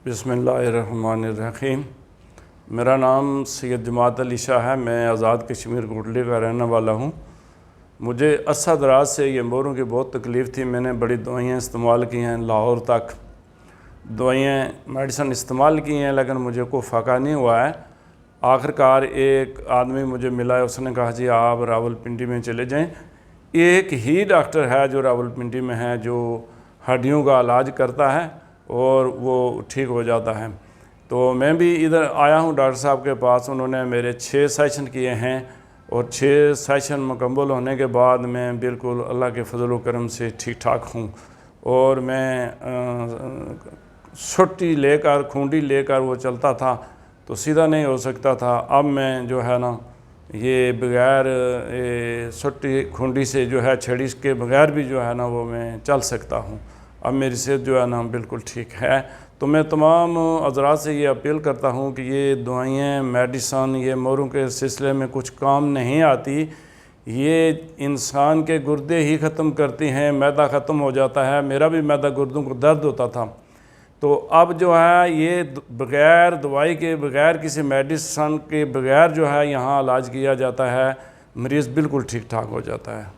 بسم اللہ الرحمن الرحیم۔ میرا نام سید جماعت علی شاہ ہے۔ میں آزاد کشمیر کوٹلی کا رہنے والا ہوں۔ مجھے عرصہ دراز سے یہ موروں کی بہت تکلیف تھی۔ میں نے بڑی دوائیاں استعمال کی ہیں، لاہور تک دوائیاں میڈیسن استعمال کی ہیں، لیکن مجھے کوئی فائدہ نہیں ہوا ہے۔ آخرکار ایک آدمی مجھے ملا ہے، اس نے کہا جی آپ راولپنڈی میں چلے جائیں۔ ایک ہی ڈاکٹر ہے جو راولپنڈی میں ہے، جو ہڈیوں کا علاج کرتا ہے اور وہ ٹھیک ہو جاتا ہے۔ تو میں بھی ادھر آیا ہوں ڈاکٹر صاحب کے پاس۔ انہوں نے میرے 6 سیشن کیے ہیں اور 6 سیشن مکمل ہونے کے بعد میں بالکل اللہ کے فضل و کرم سے ٹھیک ٹھاک ہوں۔ اور میں سٹی لے کر کھونڈی لے کر وہ چلتا تھا تو سیدھا نہیں ہو سکتا تھا۔ اب میں جو ہے نا یہ بغیر سٹی کھونڈی سے جو ہے چھڑی کے بغیر بھی جو ہے نا وہ میں چل سکتا ہوں۔ اب میری صحت جو ہے نا بالکل ٹھیک ہے۔ تو میں تمام حضرات سے یہ اپیل کرتا ہوں کہ یہ دوائیں میڈیسن یہ موروں کے سلسلے میں کچھ کام نہیں آتی۔ یہ انسان کے گردے ہی ختم کرتی ہیں، معدہ ختم ہو جاتا ہے۔ میرا بھی معدہ گردوں کو درد ہوتا تھا۔ تو اب جو ہے یہ بغیر دوائی کے بغیر کسی میڈیسن کے بغیر جو ہے یہاں علاج کیا جاتا ہے، مریض بالکل ٹھیک ٹھاک ہو جاتا ہے۔